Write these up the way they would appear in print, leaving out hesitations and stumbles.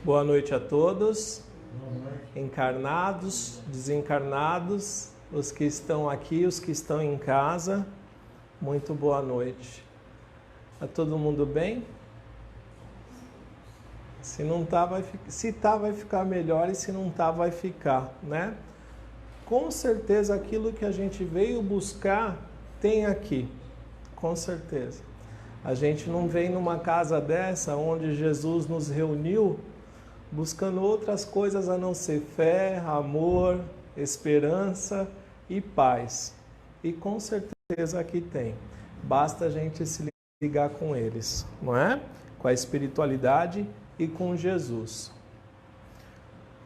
Boa noite a todos, encarnados, desencarnados, os que estão aqui, os que estão em casa, muito boa noite. Está todo mundo bem? Se não tá, vai ficar melhor, e se não tá, vai ficar, né? Com certeza aquilo que a gente veio buscar tem aqui, com certeza. A gente não vem numa casa dessa onde Jesus nos reuniu buscando outras coisas a não ser fé, amor, esperança e paz. E com certeza aqui tem. Basta a gente se ligar com eles, não é? Com a espiritualidade e com Jesus.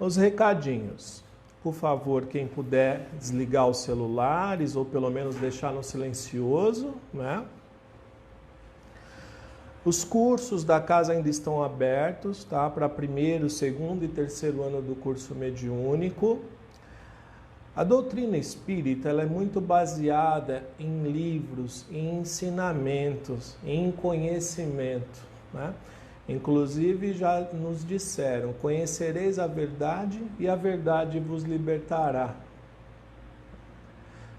Os recadinhos. Por favor, quem puder desligar os celulares ou pelo menos deixar no silencioso, né? Os cursos da casa ainda estão abertos, tá? Para primeiro, segundo e terceiro ano do curso mediúnico. A doutrina espírita ela é muito baseada em livros, em ensinamentos, em conhecimento, né? Inclusive já nos disseram, conhecereis a verdade e a verdade vos libertará.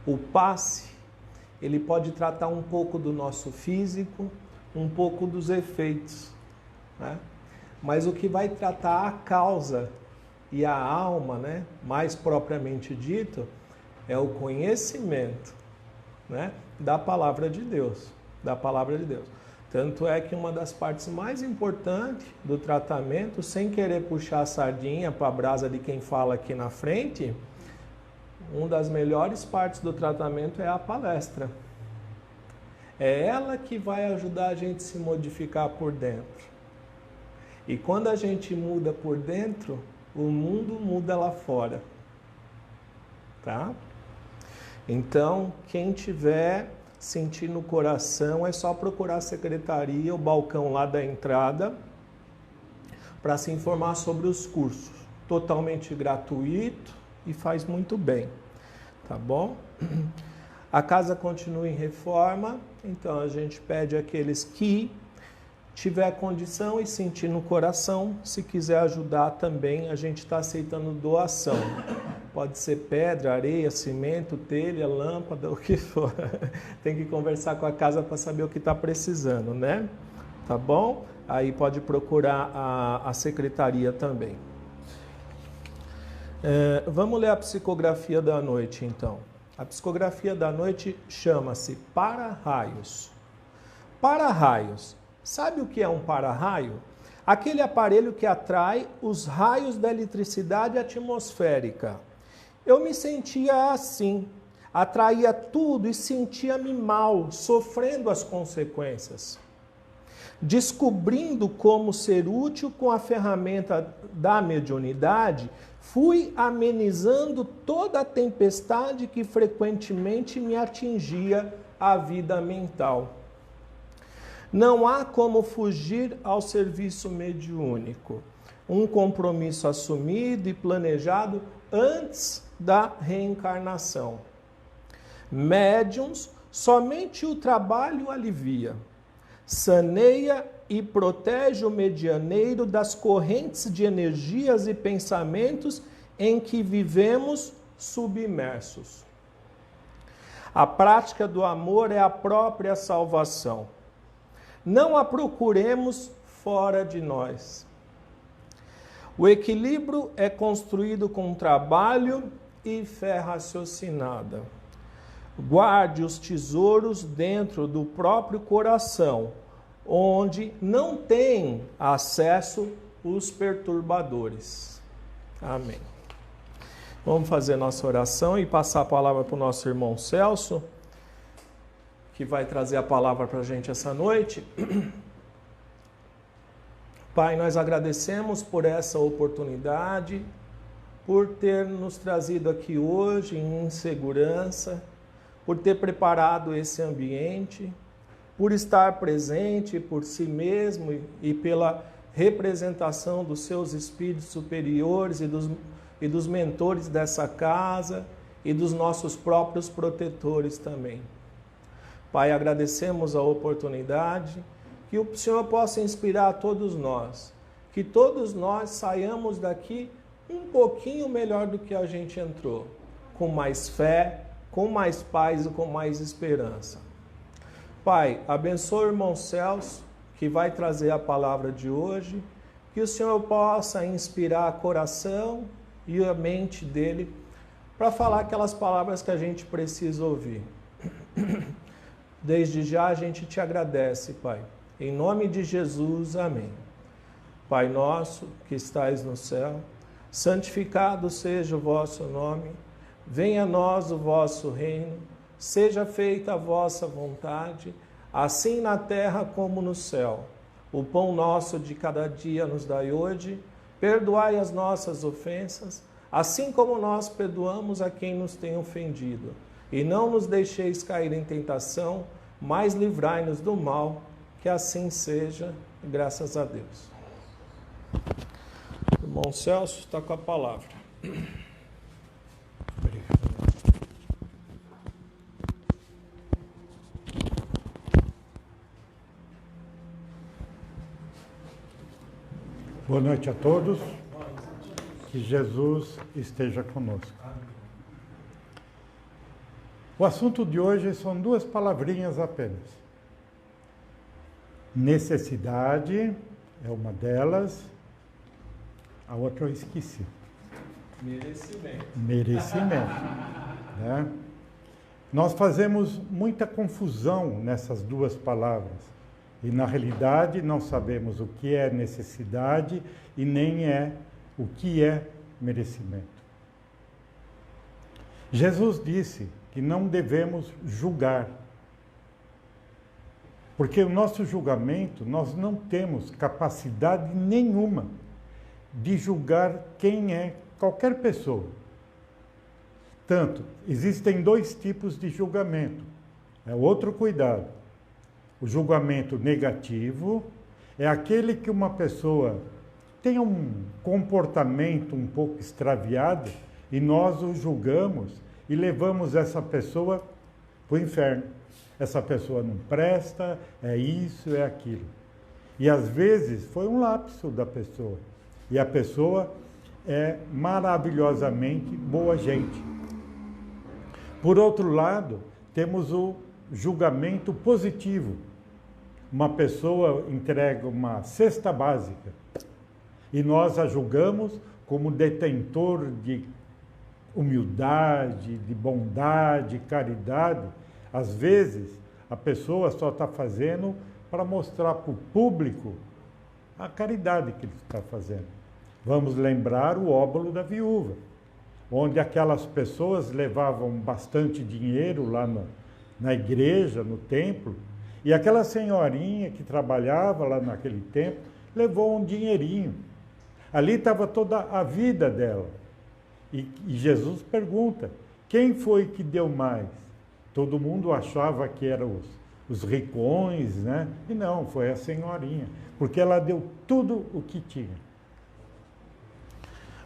O passe, ele pode tratar um pouco do nosso físico, um pouco dos efeitos, né? Mas o que vai tratar a causa e a alma, né, mais propriamente dito, é o conhecimento, né, da palavra de Deus, da palavra de Deus. Tanto é que uma das partes mais importantes do tratamento, sem querer puxar a sardinha para a brasa de quem fala aqui na frente, uma das melhores partes do tratamento é a palestra. É ela que vai ajudar a gente a se modificar por dentro. E quando a gente muda por dentro, o mundo muda lá fora. Tá? Então, quem tiver sentir no coração, é só procurar a secretaria, o balcão lá da entrada, para se informar sobre os cursos. Totalmente gratuito e faz muito bem. Tá bom? A casa continua em reforma, então a gente pede àqueles que tiver condição e sentir no coração, se quiser ajudar também, a gente está aceitando doação. Pode ser pedra, areia, cimento, telha, lâmpada, o que for. Tem que conversar com a casa para saber o que está precisando, né? Tá bom? Aí pode procurar a secretaria também. Vamos ler a psicografia da noite, então. A psicografia da noite chama-se para-raios. Para-raios. Sabe o que é um para-raio? Aquele aparelho que atrai os raios da eletricidade atmosférica. Eu me sentia assim, atraía tudo e sentia-me mal, sofrendo as consequências. Descobrindo como ser útil com a ferramenta da mediunidade, fui amenizando toda a tempestade que frequentemente me atingia a vida mental. Não há como fugir ao serviço mediúnico. Um compromisso assumido e planejado antes da reencarnação. Médiuns, somente o trabalho alivia. Saneia e protege o medianeiro das correntes de energias e pensamentos em que vivemos submersos. A prática do amor é a própria salvação. Não a procuremos fora de nós. O equilíbrio é construído com trabalho e fé raciocinada. Guarde os tesouros dentro do próprio coração, onde não tem acesso os perturbadores. Amém. Vamos fazer nossa oração e passar a palavra para o nosso irmão Celso, que vai trazer a palavra para a gente essa noite. Pai, nós agradecemos por essa oportunidade, por ter nos trazido aqui hoje em segurança, por ter preparado esse ambiente, por estar presente por si mesmo e pela representação dos seus espíritos superiores e dos mentores dessa casa e dos nossos próprios protetores também. Pai, agradecemos a oportunidade, que o Senhor possa inspirar a todos nós, que todos nós saiamos daqui um pouquinho melhor do que a gente entrou, com mais fé, com mais paz e com mais esperança. Pai, abençoa o irmão Celso, que vai trazer a palavra de hoje, que o Senhor possa inspirar o coração e a mente dele para falar aquelas palavras que a gente precisa ouvir. Desde já a gente te agradece, Pai. Em nome de Jesus, amém. Pai nosso que estais no céu, santificado seja o vosso nome, venha a nós o vosso reino, seja feita a vossa vontade, assim na terra como no céu. O pão nosso de cada dia nos dai hoje, perdoai as nossas ofensas, assim como nós perdoamos a quem nos tem ofendido. E não nos deixeis cair em tentação, mas livrai-nos do mal, que assim seja, graças a Deus. O irmão Celso está com a palavra. Obrigado. Boa noite a todos. Que Jesus esteja conosco. O assunto de hoje são duas palavrinhas apenas. Necessidade é uma delas, a outra eu esqueci. Merecimento. Merecimento. Né? Nós fazemos muita confusão nessas duas palavras. E, na realidade, não sabemos o que é necessidade e nem o que é merecimento. Jesus disse que não devemos julgar. Porque o nosso julgamento, nós não temos capacidade nenhuma de julgar quem é qualquer pessoa. Tanto, existem dois tipos de julgamento. É outro cuidado. O julgamento negativo é aquele que uma pessoa tem um comportamento um pouco extraviado e nós o julgamos e levamos essa pessoa para o inferno. Essa pessoa não presta, é isso, é aquilo. E às vezes foi um lapso da pessoa. E a pessoa é maravilhosamente boa gente. Por outro lado, temos o julgamento positivo. Uma pessoa entrega uma cesta básica e nós a julgamos como detentor de humildade, de bondade, caridade. Às vezes, a pessoa só está fazendo para mostrar para o público a caridade que ele está fazendo. Vamos lembrar o óbolo da viúva, onde aquelas pessoas levavam bastante dinheiro lá na igreja, no templo, e aquela senhorinha que trabalhava lá naquele tempo levou um dinheirinho. Ali estava toda a vida dela. E Jesus pergunta, quem foi que deu mais? Todo mundo achava que eram os ricões, né? E não, foi a senhorinha, porque ela deu tudo o que tinha.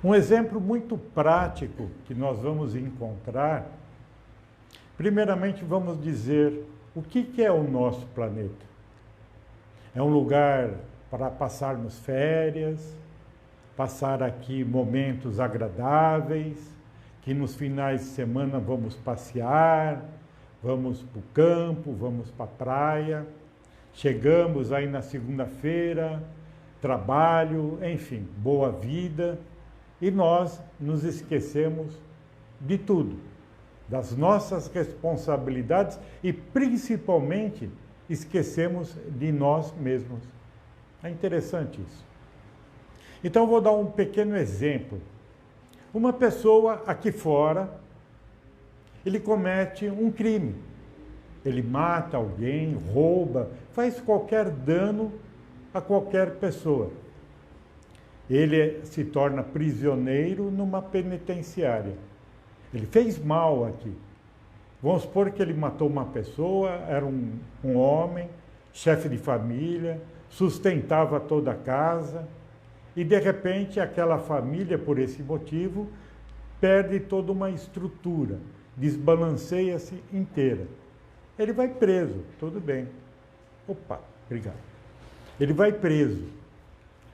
Um exemplo muito prático que nós vamos encontrar, primeiramente vamos dizer o que é o nosso planeta. É um lugar para passarmos férias, passar aqui momentos agradáveis, que nos finais de semana vamos passear, vamos para o campo, vamos para a praia, chegamos aí na segunda-feira, trabalho, enfim, boa vida, e nós nos esquecemos de tudo, das nossas responsabilidades e principalmente esquecemos de nós mesmos. É interessante isso. Então eu vou dar um pequeno exemplo. Uma pessoa aqui fora, ele comete um crime. Ele mata alguém, rouba, faz qualquer dano a qualquer pessoa. Ele se torna prisioneiro numa penitenciária. Ele fez mal aqui. Vamos supor que ele matou uma pessoa, era um homem, chefe de família, sustentava toda a casa, e de repente aquela família, por esse motivo, perde toda uma estrutura, desbalanceia-se inteira. Ele vai preso, tudo bem. Opa, obrigado. Ele vai preso.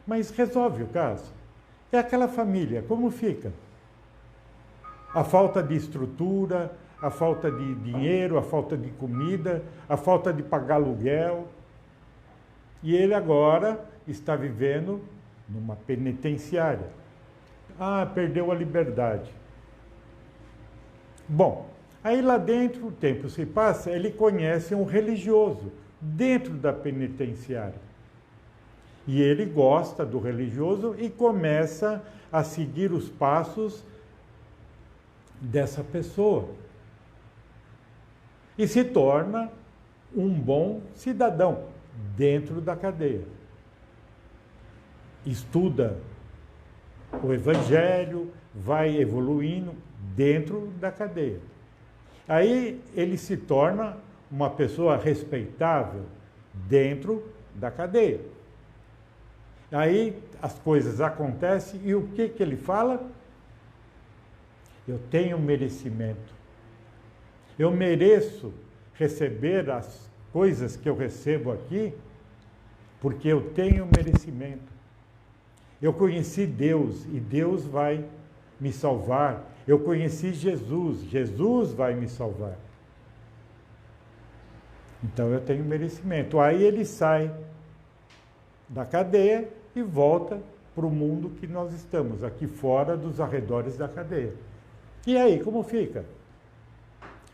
mas resolve o caso. É aquela família, como fica? A falta de estrutura, a falta de dinheiro, a falta de comida, a falta de pagar aluguel. E ele agora está vivendo numa penitenciária. Ah, perdeu a liberdade. Bom, aí lá dentro, o tempo se passa, ele conhece um religioso dentro da penitenciária. E ele gosta do religioso e começa a seguir os passos dessa pessoa. E se torna um bom cidadão dentro da cadeia. Estuda o Evangelho, vai evoluindo dentro da cadeia. Aí ele se torna uma pessoa respeitável dentro da cadeia. Aí as coisas acontecem e o que ele fala? Eu tenho merecimento. Eu mereço receber as coisas que eu recebo aqui porque eu tenho merecimento. Eu conheci Deus e Deus vai me salvar. Eu conheci Jesus, Jesus vai me salvar. Então eu tenho merecimento. Aí ele sai da cadeia e volta para o mundo que nós estamos, aqui fora dos arredores da cadeia. E aí, como fica?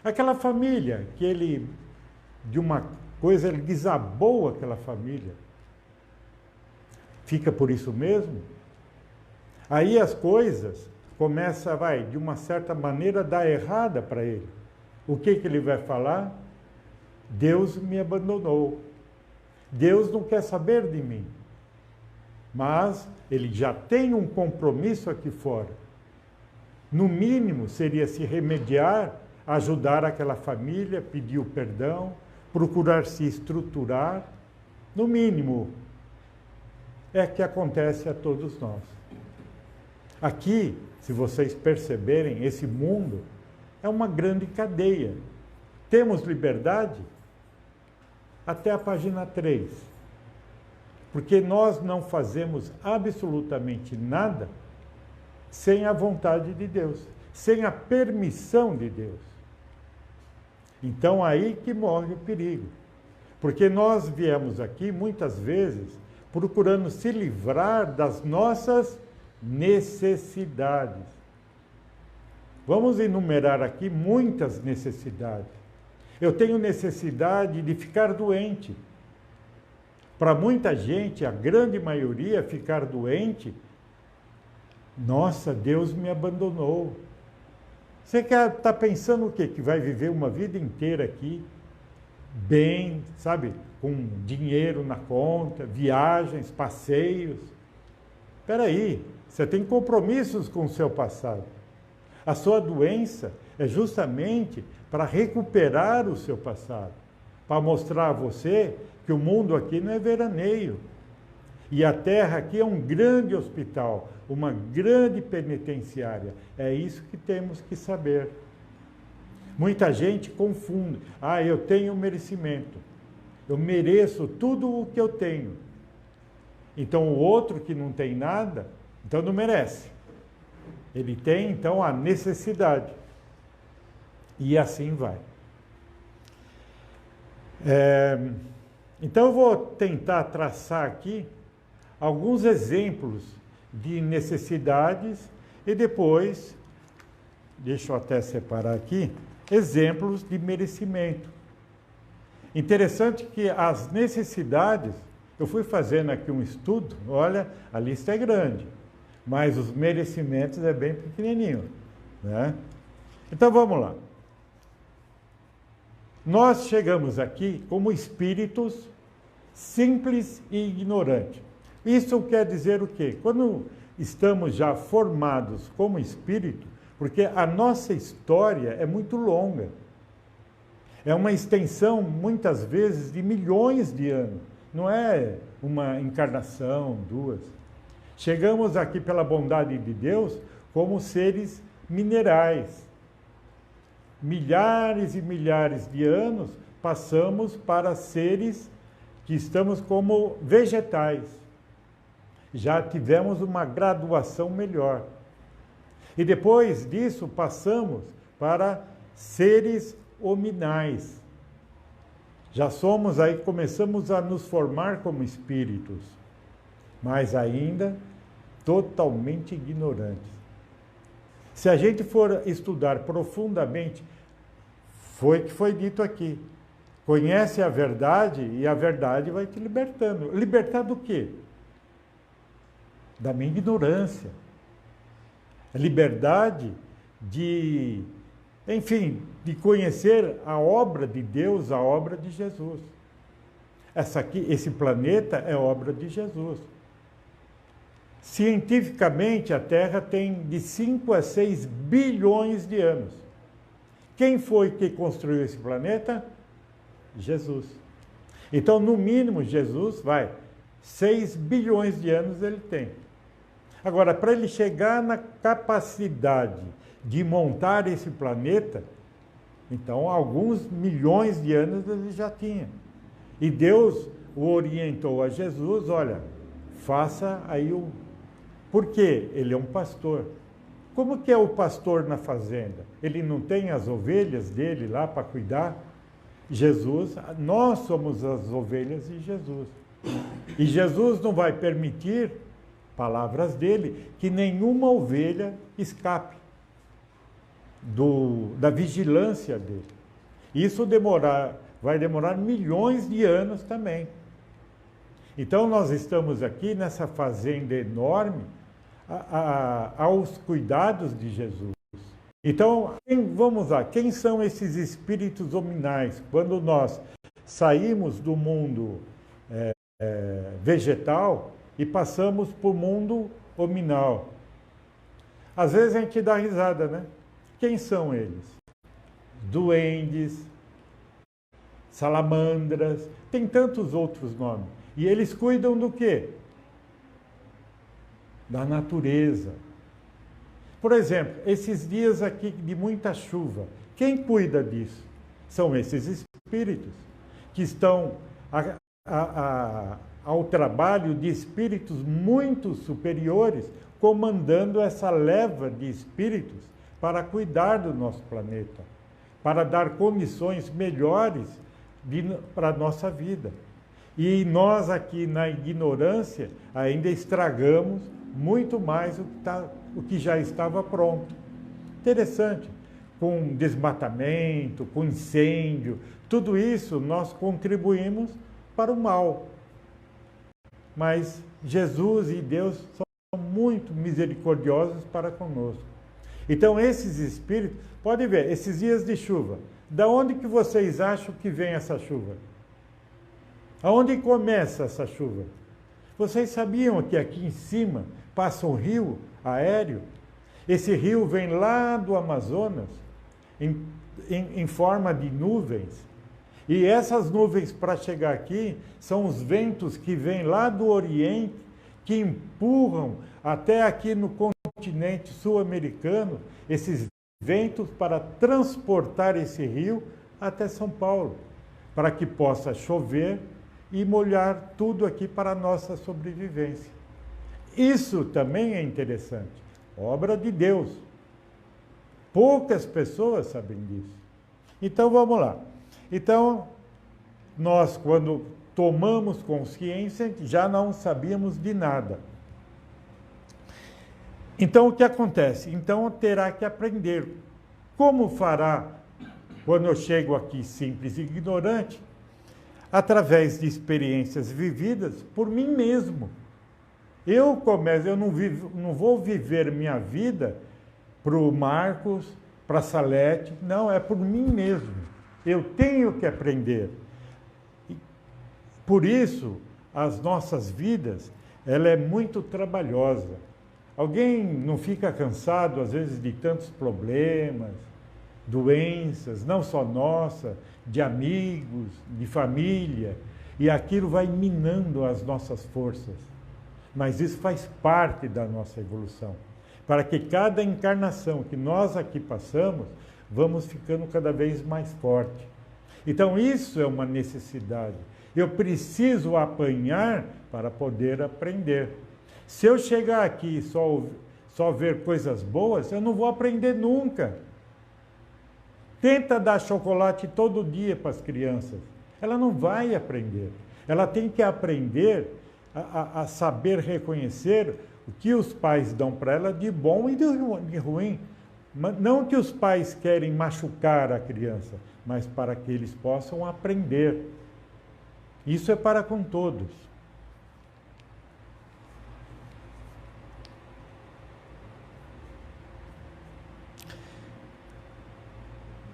Aquela família que ele, de uma coisa, ele desabou aquela família. Fica por isso mesmo? Aí as coisas começam, de uma certa maneira, dar errada para ele. O que ele vai falar? Deus me abandonou. Deus não quer saber de mim. Mas ele já tem um compromisso aqui fora. No mínimo, seria se remediar, ajudar aquela família, pedir o perdão, procurar se estruturar. No mínimo, é que acontece a todos nós. Aqui, se vocês perceberem, esse mundo é uma grande cadeia. Temos liberdade? Até a página 3. Porque nós não fazemos absolutamente nada sem a vontade de Deus, sem a permissão de Deus. Então aí que morre o perigo. Porque nós viemos aqui muitas vezes procurando se livrar das nossas necessidades. Vamos enumerar aqui muitas necessidades. Eu tenho necessidade de ficar doente. Para muita gente, a grande maioria, ficar doente, nossa, Deus me abandonou. Você está pensando o quê? Que vai viver uma vida inteira aqui, bem, sabe, com dinheiro na conta, viagens, passeios. Espera aí, você tem compromissos com o seu passado. A sua doença é justamente para recuperar o seu passado, para mostrar a você que o mundo aqui não é veraneio. E a Terra aqui é um grande hospital, uma grande penitenciária. É isso que temos que saber. Muita gente confunde. Ah, eu tenho merecimento. Eu mereço tudo o que eu tenho. Então o outro que não tem nada, então não merece. Ele tem, então, a necessidade. E assim vai. Então eu vou tentar traçar aqui alguns exemplos de necessidades e depois, deixa eu até separar aqui, exemplos de merecimento. Interessante que as necessidades, eu fui fazendo aqui um estudo, olha, a lista é grande, mas os merecimentos é bem pequenininho, né? Então vamos lá. Nós chegamos aqui como espíritos simples e ignorantes. Isso quer dizer o quê? Quando estamos já formados como espírito, porque a nossa história é muito longa. É uma extensão, muitas vezes, de milhões de anos. Não é uma encarnação, duas. Chegamos aqui pela bondade de Deus como seres minerais. Milhares e milhares de anos passamos para seres que estamos como vegetais. já tivemos uma graduação melhor. E depois disso passamos para seres hominais. Já somos aí, começamos a nos formar como espíritos, mas ainda totalmente ignorantes. Se a gente for estudar profundamente, foi o que foi dito aqui. Conhece a verdade e a verdade vai te libertando. Libertar do quê? Da minha ignorância. A liberdade de, enfim, de conhecer a obra de Deus, a obra de Jesus. Esse planeta é obra de Jesus. Cientificamente, a Terra tem de 5 a 6 bilhões de anos. Quem foi que construiu esse planeta? Jesus. Então, no mínimo, Jesus 6 bilhões de anos ele tem. Agora, para ele chegar na capacidade de montar esse planeta, então, alguns milhões de anos ele já tinha. E Deus o orientou a Jesus, olha, faça aí o... Por quê? Ele é um pastor. Como que é o pastor na fazenda? Ele não tem as ovelhas dele lá para cuidar? Jesus, nós somos as ovelhas de Jesus. E Jesus não vai permitir, palavras dele, que nenhuma ovelha escape da vigilância dele. Isso vai demorar milhões de anos também. Então nós estamos aqui nessa fazenda enorme aos cuidados de Jesus. Então, vamos lá, quem são esses espíritos hominais? Quando nós saímos do mundo vegetal e passamos para o mundo hominal. Às vezes a gente dá risada, né? Quem são eles? Duendes, salamandras, tem tantos outros nomes. E eles cuidam do quê? Da natureza. Por exemplo, esses dias aqui de muita chuva, quem cuida disso? São esses espíritos que estão ao trabalho de espíritos muito superiores, comandando essa leva de espíritos para cuidar do nosso planeta, para dar condições melhores para a nossa vida. E nós aqui na ignorância ainda estragamos muito mais o que já estava pronto. Interessante, com desmatamento, com incêndio, tudo isso nós contribuímos para o mal. Mas Jesus e Deus são muito misericordiosos para conosco. Então esses espíritos, pode ver, esses dias de chuva, da onde que vocês acham que vem essa chuva? Aonde começa essa chuva? Vocês sabiam que aqui em cima passa um rio aéreo? Esse rio vem lá do Amazonas, em forma de nuvens. E essas nuvens, para chegar aqui, são os ventos que vêm lá do Oriente, que empurram até aqui no continente sul-americano, esses ventos para transportar esse rio até São Paulo, para que possa chover e molhar tudo aqui para a nossa sobrevivência. Isso também é interessante, obra de Deus. Poucas pessoas sabem disso. Então vamos lá. Então, nós quando tomamos consciência, já não sabíamos de nada. Então o que acontece? Então terá que aprender. Como fará quando eu chego aqui simples e ignorante? Através de experiências vividas por mim mesmo. Eu não vou viver minha vida para o Marcos, para a Salete, não, é por mim mesmo. Eu tenho que aprender. Por isso, as nossas vidas, ela é muito trabalhosa. Alguém não fica cansado, às vezes, de tantos problemas, doenças, não só nossa, de amigos, de família, e aquilo vai minando as nossas forças. Mas isso faz parte da nossa evolução, para que cada encarnação que nós aqui passamos, vamos ficando cada vez mais forte. Então isso é uma necessidade. Eu preciso apanhar para poder aprender. Se eu chegar aqui e só ver coisas boas, eu não vou aprender nunca. Tenta dar chocolate todo dia para as crianças. Ela não vai aprender. Ela tem que aprender a saber reconhecer o que os pais dão para ela de bom e de ruim. Não que os pais querem machucar a criança, mas para que eles possam aprender. Isso é para com todos.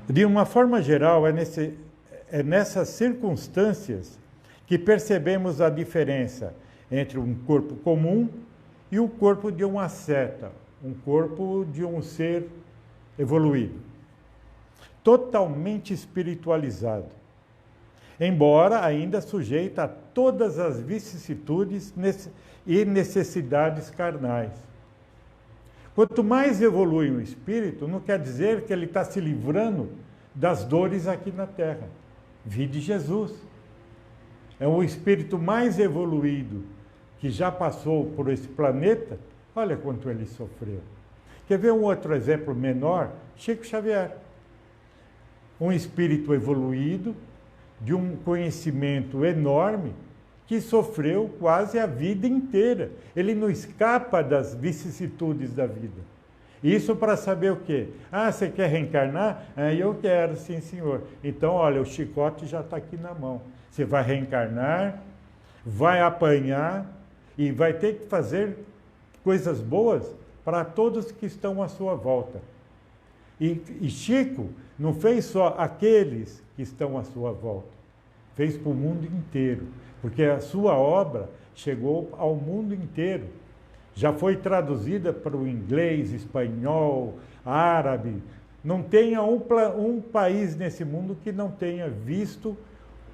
De uma forma geral, é nessas circunstâncias que percebemos a diferença entre um corpo comum e o corpo de um asceta, um corpo de um ser evoluído, totalmente espiritualizado, embora ainda sujeito a todas as vicissitudes e necessidades carnais. Quanto mais evolui um espírito, não quer dizer que ele está se livrando das dores aqui na Terra. Vide Jesus. É o espírito mais evoluído que já passou por esse planeta. Olha quanto ele sofreu. Quer ver um outro exemplo menor? Chico Xavier. Um espírito evoluído, de um conhecimento enorme, que sofreu quase a vida inteira. Ele não escapa das vicissitudes da vida. Isso para saber o quê? Ah, você quer reencarnar? Ah, eu quero, sim, senhor. Então, olha, o chicote já está aqui na mão. Você vai reencarnar, vai apanhar e vai ter que fazer coisas boas para todos que estão à sua volta. E Chico não fez só aqueles que estão à sua volta, fez para o mundo inteiro, porque a sua obra chegou ao mundo inteiro. Já foi traduzida para o inglês, espanhol, árabe. Não tenha um país nesse mundo que não tenha visto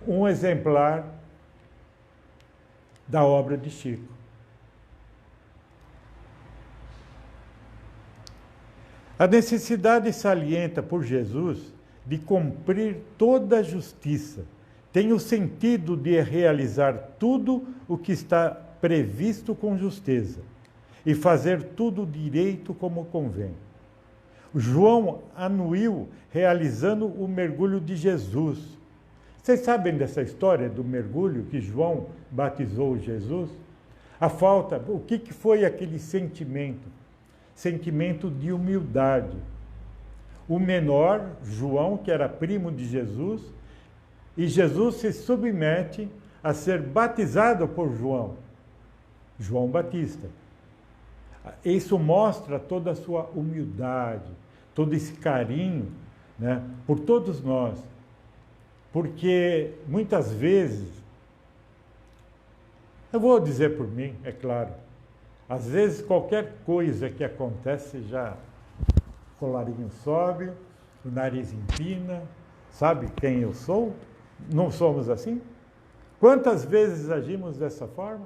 um exemplar da obra de Chico. A necessidade salienta por Jesus de cumprir toda a justiça tem o sentido de realizar tudo o que está previsto com justeza e fazer tudo direito como convém. João anuiu realizando o mergulho de Jesus. Vocês sabem dessa história do mergulho que João batizou Jesus? O que foi aquele sentimento? Sentimento de humildade. O menor, João, que era primo de Jesus, e Jesus se submete a ser batizado por João, João Batista. Isso mostra toda a sua humildade, todo esse carinho, né, por todos nós. Porque muitas vezes, eu vou dizer por mim, é claro, às vezes qualquer coisa que acontece já o colarinho sobe, o nariz empina, sabe quem eu sou? Não somos assim? Quantas vezes agimos dessa forma?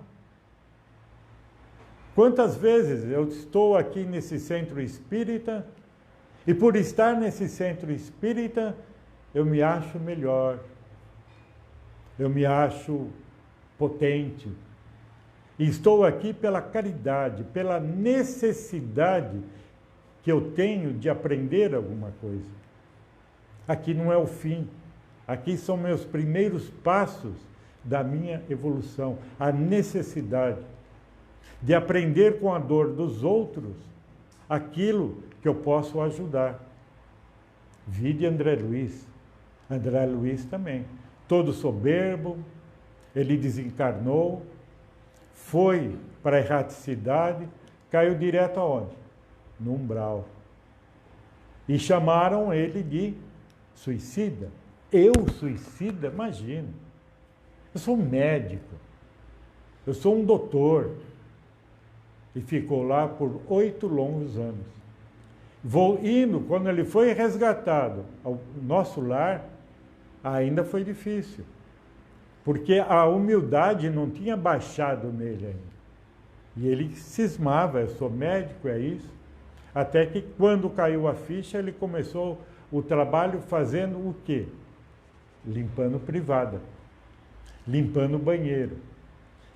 Quantas vezes eu estou aqui nesse centro espírita e por estar nesse centro espírita eu me acho melhor, eu me acho potente. E estou aqui pela caridade, pela necessidade que eu tenho de aprender alguma coisa. Aqui não é o fim, aqui são meus primeiros passos da minha evolução, a necessidade de aprender com a dor dos outros aquilo que eu posso ajudar. Vide André Luiz. André Luiz também, todo soberbo, ele desencarnou, foi para a erraticidade, caiu direto aonde? No umbral. E chamaram ele de suicida. Eu suicida? Imagina. Eu sou um médico, eu sou um doutor. E ficou lá por 8 longos anos. Quando ele foi resgatado ao nosso lar, ainda foi difícil. Porque a humildade não tinha baixado nele ainda. E ele cismava, eu sou médico, é isso. Até que quando caiu a ficha, ele começou o trabalho fazendo o quê? Limpando privada, limpando o banheiro,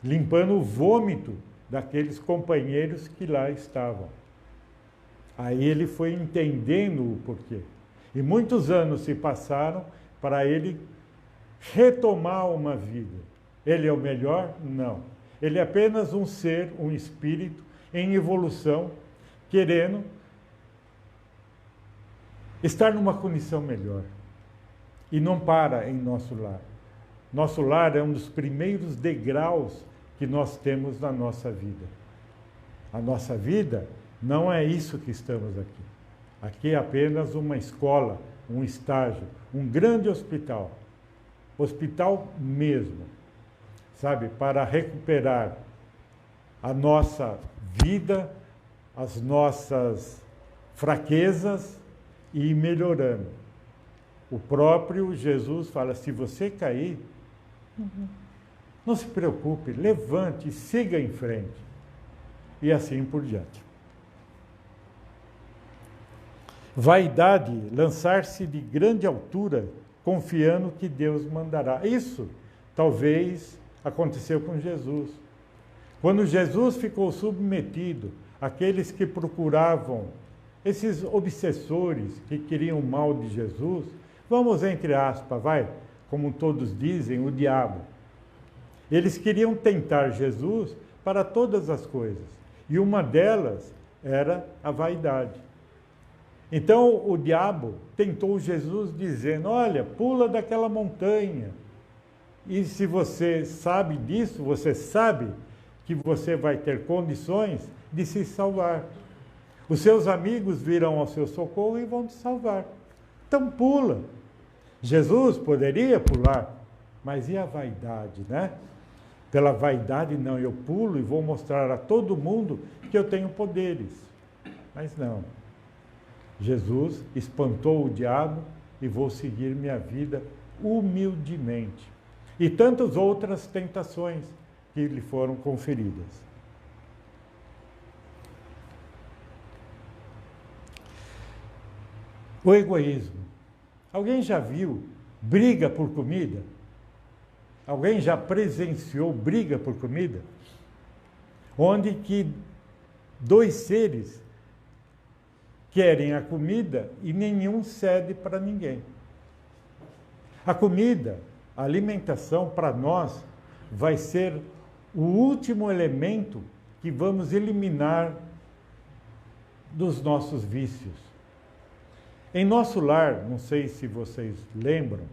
limpando o vômito daqueles companheiros que lá estavam. Aí ele foi entendendo o porquê. E muitos anos se passaram para ele retomar uma vida. Ele é o melhor? Não. Ele é apenas um ser, um espírito em evolução, querendo estar numa condição melhor. E não para em nosso lar. Nosso lar é um dos primeiros degraus que nós temos na nossa vida. A nossa vida não é isso que estamos aqui. Aqui é apenas uma escola, um estágio, um grande hospital. Hospital mesmo, sabe? Para recuperar a nossa vida, as nossas fraquezas e ir melhorando. O próprio Jesus fala, se você cair, não se preocupe, levante, siga em frente. E assim por diante. Vaidade, lançar-se de grande altura, confiando que Deus mandará. Isso, talvez, aconteceu com Jesus. Quando Jesus ficou submetido àqueles que procuravam, esses obsessores que queriam o mal de Jesus, vamos entre aspas, como todos dizem, o diabo. Eles queriam tentar Jesus para todas as coisas. E uma delas era a vaidade. Então o diabo tentou Jesus dizendo, olha, pula daquela montanha. E se você sabe disso, você sabe que você vai ter condições de se salvar. Os seus amigos virão ao seu socorro e vão te salvar. Então pula. Jesus poderia pular, mas e a vaidade, né? Pela vaidade, não, eu pulo e vou mostrar a todo mundo que eu tenho poderes. Mas não. Jesus espantou o diabo e vou seguir minha vida humildemente. E tantas outras tentações que lhe foram conferidas. O egoísmo. Alguém já viu briga por comida? Alguém já presenciou briga por comida? Onde que dois seres querem a comida e nenhum cede para ninguém. A comida, a alimentação para nós vai ser o último elemento que vamos eliminar dos nossos vícios. Em nosso lar, não sei se vocês lembram,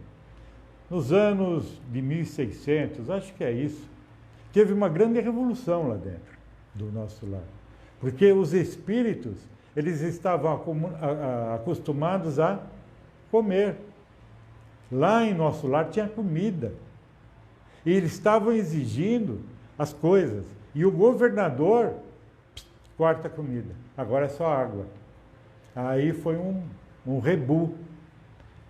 nos anos de 1600, acho que é isso, teve uma grande revolução lá dentro do nosso lar. Porque os espíritos, eles estavam acostumados a comer. Lá em nosso lar tinha comida. E eles estavam exigindo as coisas. E o governador, corta a comida, agora é só água. Aí foi um rebu,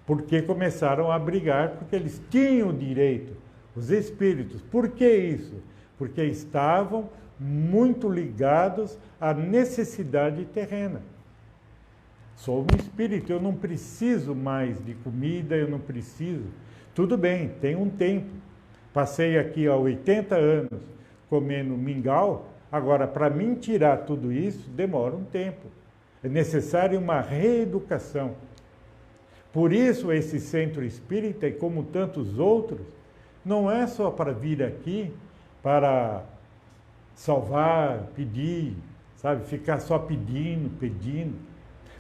porque começaram a brigar, porque eles tinham direito, os espíritos. Por que isso? Porque estavam muito ligados à necessidade terrena. Sou um espírito, eu não preciso mais de comida, eu não preciso. Tudo bem, tem um tempo. Passei aqui há 80 anos comendo mingau, agora para mim tirar tudo isso demora um tempo. É necessário uma reeducação. Por isso esse centro espírita, e como tantos outros, não é só para vir aqui para salvar, pedir, sabe, ficar só pedindo.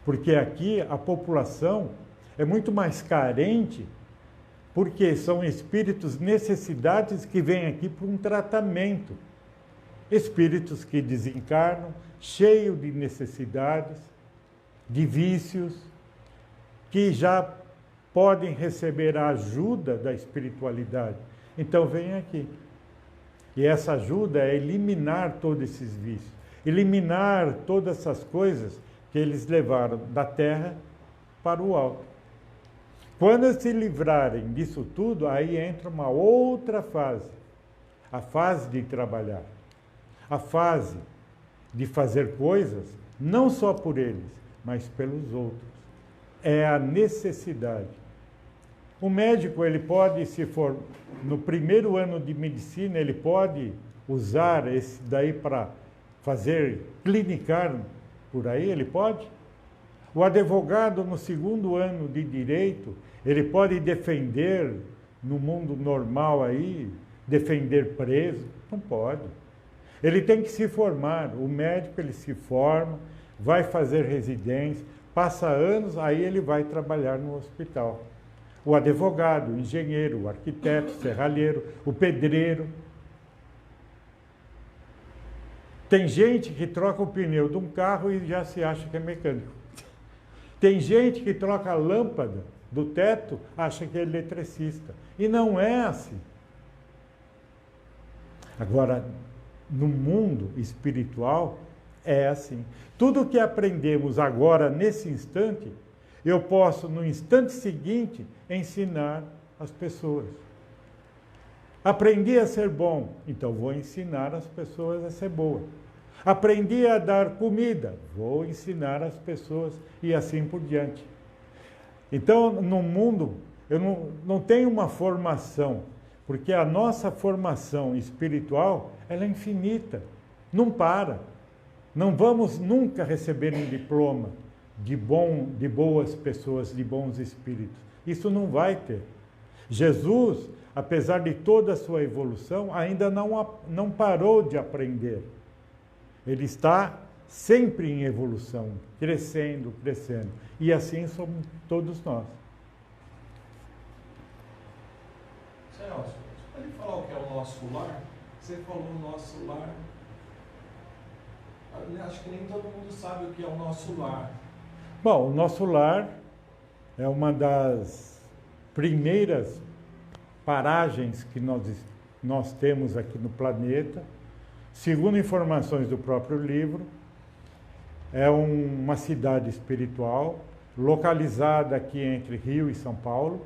Porque aqui a população é muito mais carente, porque são espíritos necessitados que vêm aqui para um tratamento. Espíritos que desencarnam, cheios de necessidades, de vícios, que já podem receber a ajuda da espiritualidade. Então vem aqui. E essa ajuda é eliminar todos esses vícios, eliminar todas essas coisas que eles levaram da terra para o alto. Quando se livrarem disso tudo, aí entra uma outra fase, a fase de trabalhar, a fase de fazer coisas, não só por eles, mas pelos outros. É a necessidade. O médico, ele pode, se for no primeiro ano de medicina, ele pode usar esse daí para fazer clinicar por aí, ele pode? O advogado, no segundo ano de direito, ele pode defender no mundo normal aí, defender preso? Não pode. Ele tem que se formar. O médico, ele se forma, vai fazer residência, passa anos, aí ele vai trabalhar no hospital. O advogado, o engenheiro, o arquiteto, o serralheiro, o pedreiro. Tem gente que troca o pneu de um carro e já se acha que é mecânico. Tem gente que troca a lâmpada do teto, acha que é eletricista. E não é assim. Agora, no mundo espiritual, é assim. Tudo que aprendemos agora, nesse instante, eu posso, no instante seguinte, ensinar as pessoas. Aprendi a ser bom, então vou ensinar as pessoas a ser boa. Aprendi a dar comida, vou ensinar as pessoas e assim por diante. Então, no mundo, eu não tenho uma formação, porque a nossa formação espiritual, ela é infinita, não para. Não vamos nunca receber um diploma de boas pessoas, de bons espíritos. Isso não vai ter. Jesus, apesar de toda a sua evolução, ainda não parou de aprender. Ele está sempre em evolução, crescendo, crescendo. E assim somos todos nós. Celso, você pode falar o que é o nosso lar? Você falou o nosso lar. Acho que nem todo mundo sabe o que é o nosso lar. Bom, o nosso lar é uma das primeiras paragens que nós temos aqui no planeta. Segundo informações do próprio livro, é uma cidade espiritual localizada aqui entre Rio e São Paulo,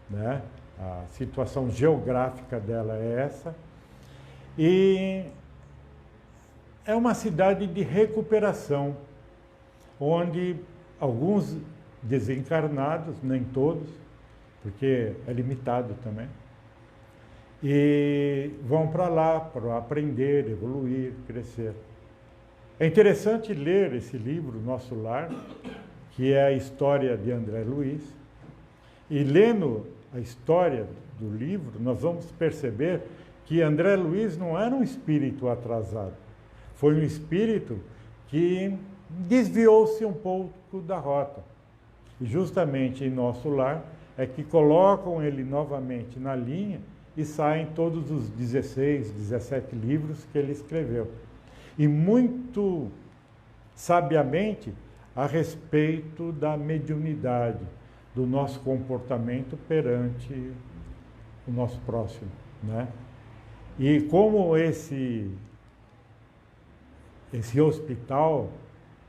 né? A situação geográfica dela é essa. E é uma cidade de recuperação, onde alguns desencarnados, nem todos, porque é limitado também, e vão para lá para aprender, evoluir, crescer. É interessante ler esse livro, Nosso Lar, que é a história de André Luiz, e lendo a história do livro, nós vamos perceber que André Luiz não era um espírito atrasado, foi um espírito que desviou-se um pouco da rota. E justamente em Nosso Lar é que colocam ele novamente na linha e saem todos os 16, 17 livros que ele escreveu. E muito sabiamente a respeito da mediunidade, do nosso comportamento perante o nosso próximo, né? E como esse hospital,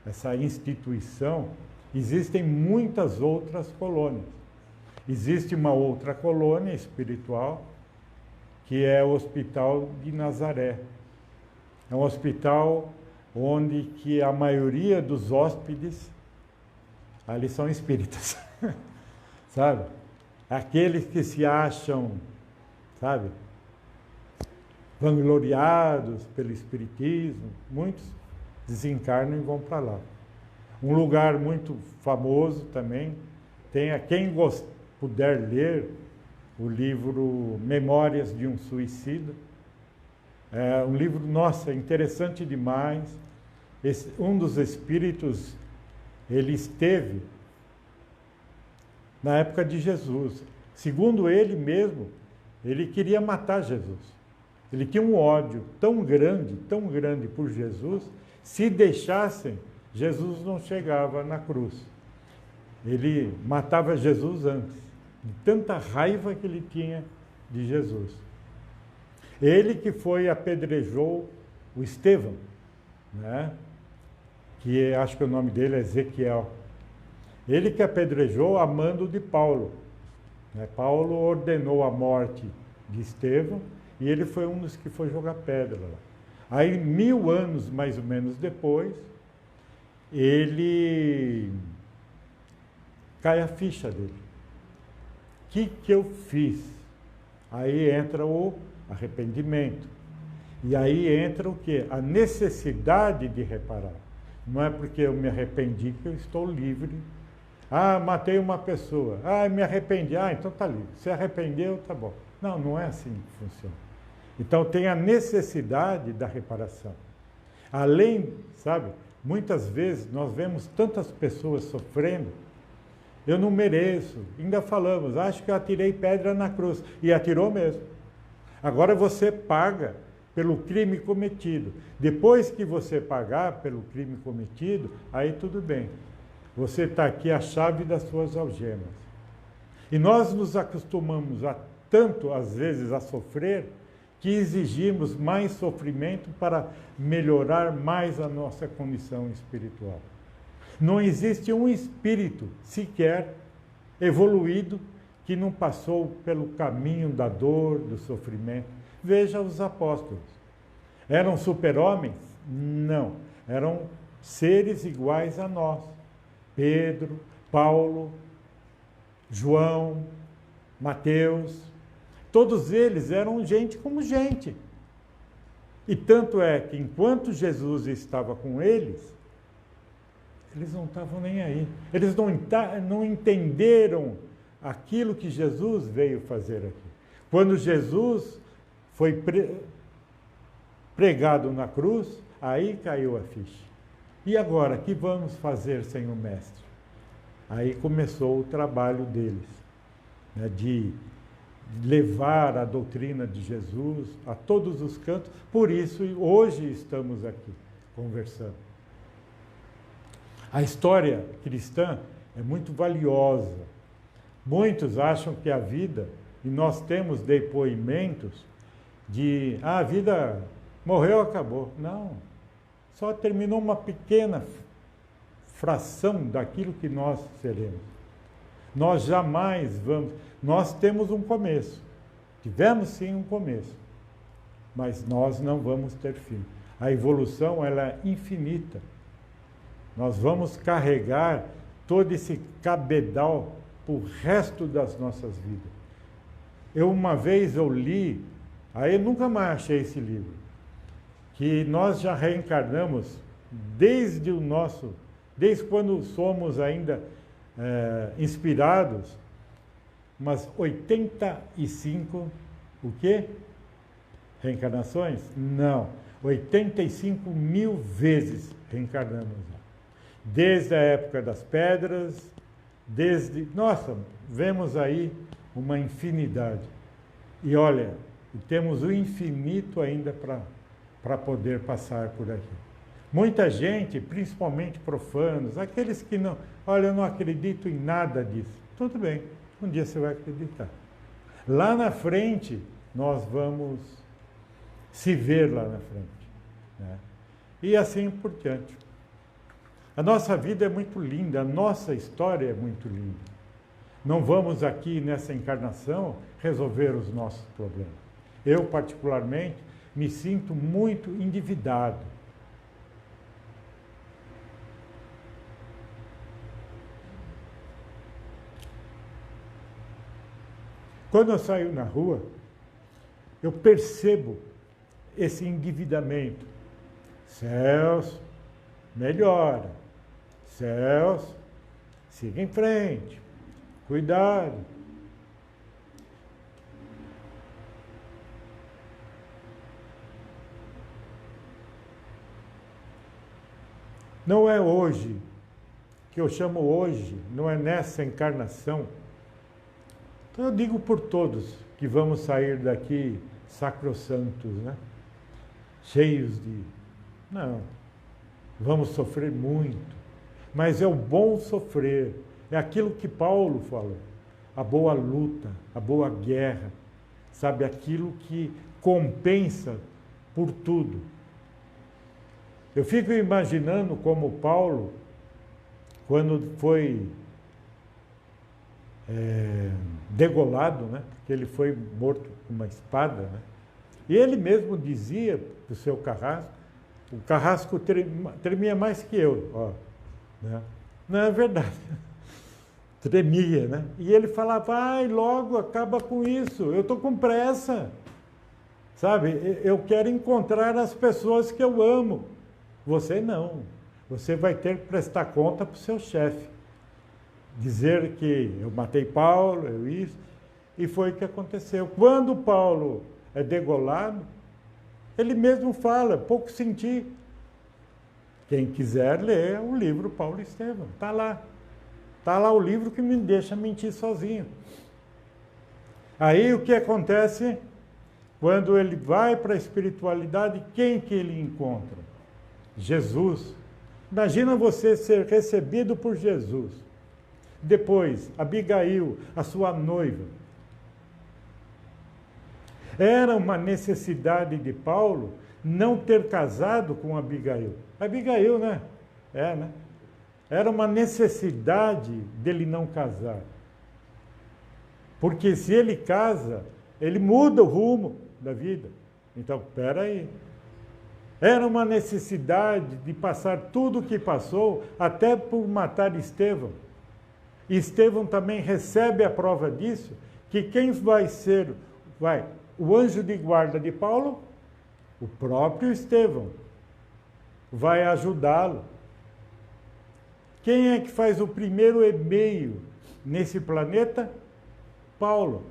essa instituição, existem muitas outras colônias. Existe uma outra colônia espiritual, que é o Hospital de Nazaré. É um hospital onde que a maioria dos hóspedes ali são espíritas, sabe? Aqueles que se acham, sabe, vangloriados pelo espiritismo, muitos desencarnam e vão para lá. Um lugar muito famoso também, tem a quem puder ler o livro Memórias de um Suicida. É um livro, nossa, interessante demais. Um dos espíritos, ele esteve na época de Jesus. Segundo ele mesmo, ele queria matar Jesus. Ele tinha um ódio tão grande por Jesus, se deixassem, Jesus não chegava na cruz. Ele matava Jesus antes, de tanta raiva que ele tinha de Jesus. Ele que apedrejou o Estevão, né? Que acho que o nome dele é Ezequiel. Ele que apedrejou a mando de Paulo, né? Paulo ordenou a morte de Estevão e ele foi um dos que foi jogar pedra lá. Aí, 1000 anos mais ou menos depois, cai a ficha dele, que eu fiz? Aí entra o arrependimento. E aí entra o quê? A necessidade de reparar. Não é porque eu me arrependi que eu estou livre. Ah, matei uma pessoa. Ah, me arrependi. Ah, então está livre. Se arrependeu, tá bom. Não, não é assim que funciona. Então tem a necessidade da reparação. Além, sabe, muitas vezes nós vemos tantas pessoas sofrendo. Eu não mereço. Ainda falamos, acho que eu atirei pedra na cruz. E atirou mesmo. Agora você paga pelo crime cometido. Depois que você pagar pelo crime cometido, aí tudo bem. Você está aqui a chave das suas algemas. E nós nos acostumamos a tanto, às vezes, a sofrer, que exigimos mais sofrimento para melhorar mais a nossa condição espiritual. Não existe um espírito sequer evoluído que não passou pelo caminho da dor, do sofrimento. Veja os apóstolos. Eram super-homens? Não. Eram seres iguais a nós. Pedro, Paulo, João, Mateus. Todos eles eram gente como gente. E tanto é que enquanto Jesus estava com eles não estavam nem aí. Eles não entenderam aquilo que Jesus veio fazer aqui. Quando Jesus foi pregado na cruz, aí caiu a ficha. E agora, o que vamos fazer sem o Mestre? Aí começou o trabalho deles, né, de levar a doutrina de Jesus a todos os cantos. Por isso, hoje estamos aqui conversando. A história cristã é muito valiosa. Muitos acham que a vida, e nós temos depoimentos de, a vida morreu, acabou. Não, só terminou uma pequena fração daquilo que nós seremos. Nós jamais vamos, nós temos um começo, tivemos sim um começo, mas nós não vamos ter fim. A evolução, ela é infinita. Nós vamos carregar todo esse cabedal para o resto das nossas vidas. Uma vez eu li, aí eu nunca mais achei esse livro, que nós já reencarnamos desde quando somos ainda inspirados, umas 85, o quê? Reencarnações? Não, 85 mil vezes reencarnamos. Desde a época das pedras, vemos aí uma infinidade. E olha, temos o infinito ainda para poder passar por aqui. Muita gente, principalmente profanos, aqueles que não, olha, eu não acredito em nada disso. Tudo bem, um dia você vai acreditar. Lá na frente, nós vamos se ver lá na frente, né? E assim por diante. A nossa vida é muito linda, a nossa história é muito linda. Não vamos aqui, nessa encarnação, resolver os nossos problemas. Eu, particularmente, me sinto muito endividado. Quando eu saio na rua, eu percebo esse endividamento. Celso, melhora. Celso, siga em frente. Cuidado. Não é hoje, que eu chamo hoje, não é nessa encarnação. Então eu digo por todos que vamos sair daqui sacrossantos, né? Cheios de... Não, vamos sofrer muito. Mas é o bom sofrer, é aquilo que Paulo falou, a boa luta, a boa guerra, sabe, aquilo que compensa por tudo. Eu fico imaginando como Paulo, quando foi degolado, né, porque ele foi morto com uma espada, né, e ele mesmo dizia para o seu carrasco, o carrasco tremia mais que eu, ó. Né? Não é verdade. tremia, né? E ele falava, vai logo, acaba com isso, eu estou com pressa. Sabe, eu quero encontrar as pessoas que eu amo. Você não. Você vai ter que prestar conta para o seu chefe. Dizer que eu matei Paulo, eu isso. E foi o que aconteceu. Quando Paulo é degolado, ele mesmo fala, pouco senti. Quem quiser ler o livro Paulo e Estevão, está lá. Está lá o livro que me deixa mentir sozinho. Aí o que acontece? Quando ele vai para a espiritualidade, quem que ele encontra? Jesus. Imagina você ser recebido por Jesus. Depois, Abigail, a sua noiva. Era uma necessidade de Paulo não ter casado com Abigail. Abigail, né? Né? Era uma necessidade dele não casar. Porque se ele casa, ele muda o rumo da vida. Então, espera aí. Era uma necessidade de passar tudo o que passou, até por matar Estevão. E Estevão também recebe a prova disso, que quem vai ser o anjo de guarda de Paulo? O próprio Estevão. Vai ajudá-lo. Quem é que faz o primeiro e-mail nesse planeta? Paulo.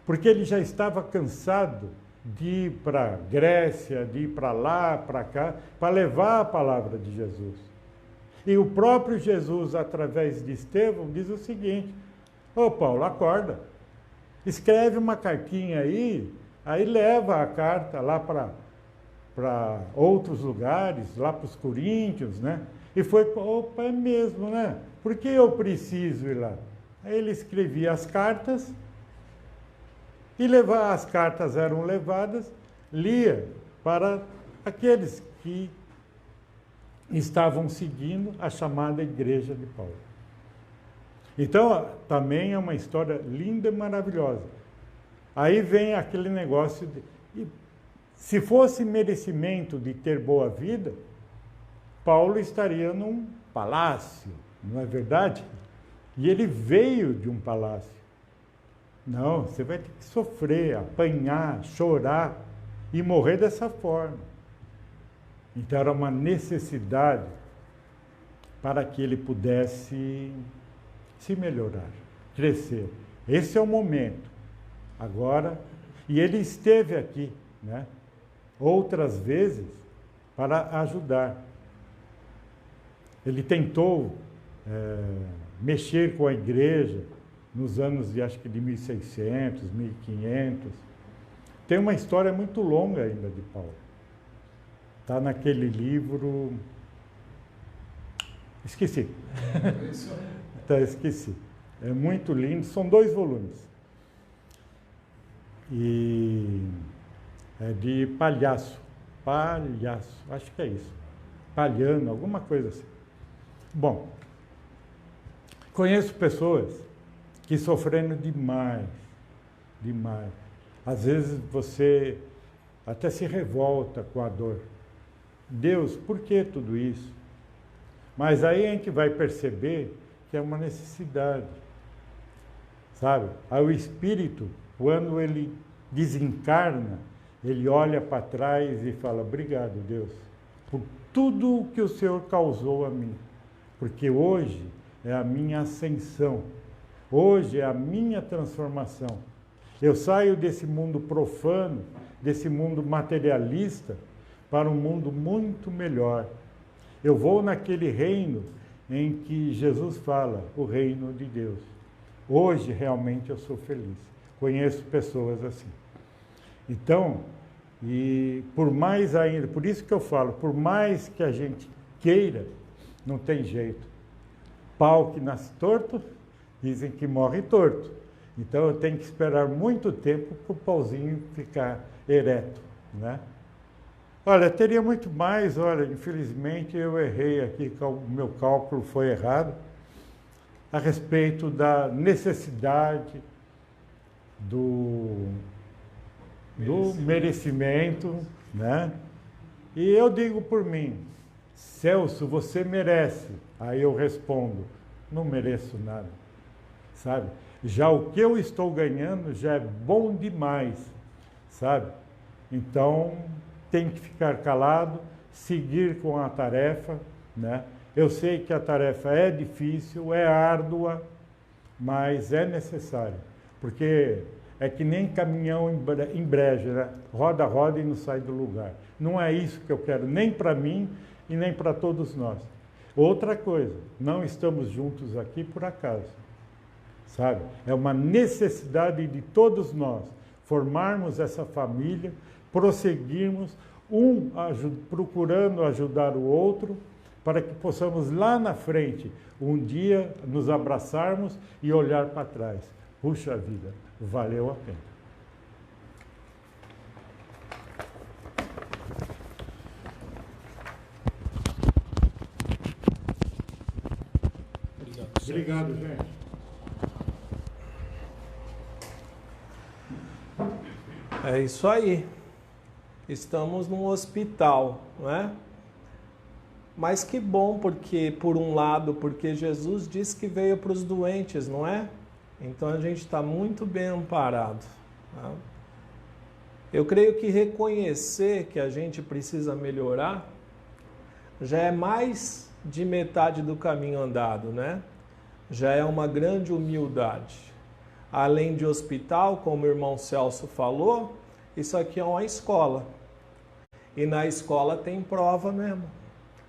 Porque ele já estava cansado de ir para a Grécia, de ir para lá, para cá, para levar a palavra de Jesus. E o próprio Jesus, através de Estevão, diz o seguinte, ô Paulo, acorda, escreve uma cartinha aí leva a carta lá para outros lugares, lá para os coríntios, né? E foi, opa, é mesmo, né? Por que eu preciso ir lá? Aí ele escrevia as cartas, e as cartas eram levadas, lia para aqueles que estavam seguindo a chamada Igreja de Paulo. Então, também é uma história linda e maravilhosa. Aí vem aquele negócio de... Se fosse merecimento de ter boa vida, Paulo estaria num palácio, não é verdade? E ele veio de um palácio. Não, você vai ter que sofrer, apanhar, chorar e morrer dessa forma. Então era uma necessidade para que ele pudesse se melhorar, crescer. Esse é o momento. Agora, e ele esteve aqui, né? Outras vezes para ajudar. Ele tentou mexer com a igreja nos anos de, acho que de 1600, 1500. Tem uma história muito longa ainda de Paulo. Está naquele livro... Esqueci. Esqueci. É muito lindo. São 2 volumes. E é de Palhaço. Acho que é isso. Palhano, alguma coisa assim. Bom, conheço pessoas que sofrendo demais. Às vezes você até se revolta com a dor. Deus, por que tudo isso? Mas aí a gente vai perceber que é uma necessidade, sabe? Aí o espírito, quando ele desencarna, ele olha para trás e fala, obrigado, Deus, por tudo que o Senhor causou a mim, porque hoje é a minha ascensão, hoje é a minha transformação. Eu saio desse mundo profano, desse mundo materialista, para um mundo muito melhor. Eu vou naquele reino em que Jesus fala, o reino de Deus. Hoje, realmente, eu sou feliz. Conheço pessoas assim. Então, e por mais ainda, por isso que eu falo, por mais que a gente queira, não tem jeito. Pau que nasce torto, dizem que morre torto. Então, eu tenho que esperar muito tempo para o pauzinho ficar ereto, né? Olha, teria muito mais, olha, infelizmente eu errei aqui, o meu cálculo foi errado, a respeito da necessidade do merecimento, né? E eu digo por mim, Celso, você merece. Aí eu respondo, não mereço nada. sabe? Já o que eu estou ganhando já é bom demais, sabe? Então, tem que ficar calado, seguir com a tarefa, né? Eu sei que a tarefa é difícil, é árdua, mas é necessário, porque é que nem caminhão em breja, né? Roda, roda e não sai do lugar. Não é isso que eu quero, nem para mim e nem para todos nós. Outra coisa, não estamos juntos aqui por acaso, sabe? É uma necessidade de todos nós formarmos essa família, prosseguirmos, procurando ajudar o outro, para que possamos lá na frente, um dia, nos abraçarmos e olhar para trás. Puxa vida, valeu a pena. Obrigado, gente. É isso aí. Estamos num hospital, não é? Mas que bom, porque, por um lado, porque Jesus disse que veio para os doentes, não é? Então a gente está muito bem amparado. Tá? Eu creio que reconhecer que a gente precisa melhorar já é mais de metade do caminho andado, né? Já é uma grande humildade. Além de hospital, como o irmão Celso falou, isso aqui é uma escola. E na escola tem prova mesmo.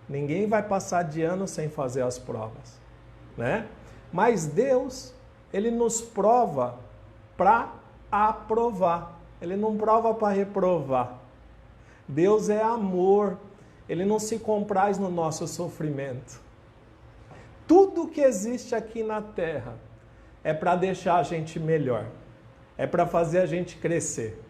Ninguém vai passar de ano sem fazer as provas, né? Mas Deus, Ele nos prova para aprovar. Ele não prova para reprovar. Deus é amor. Ele não se compraz no nosso sofrimento. Tudo que existe aqui na terra é para deixar a gente melhor. É para fazer a gente crescer.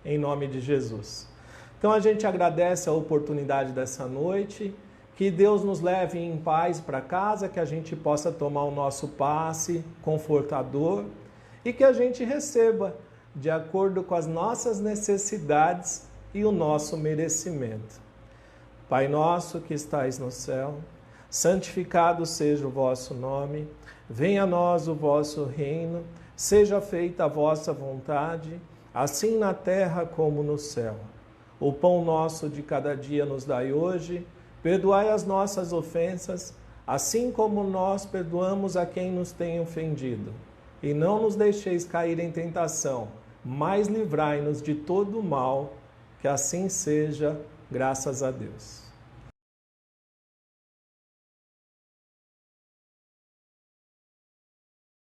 Em nome de Jesus. Então a gente agradece a oportunidade dessa noite, que Deus nos leve em paz para casa, que a gente possa tomar o nosso passe confortador e que a gente receba de acordo com as nossas necessidades e o nosso merecimento. Pai nosso que estais no céu, santificado seja o vosso nome, venha a nós o vosso reino, seja feita a vossa vontade, assim na terra como no céu. O pão nosso de cada dia nos dai hoje, perdoai as nossas ofensas, assim como nós perdoamos a quem nos tem ofendido. E não nos deixeis cair em tentação, mas livrai-nos de todo o mal, que assim seja, graças a Deus.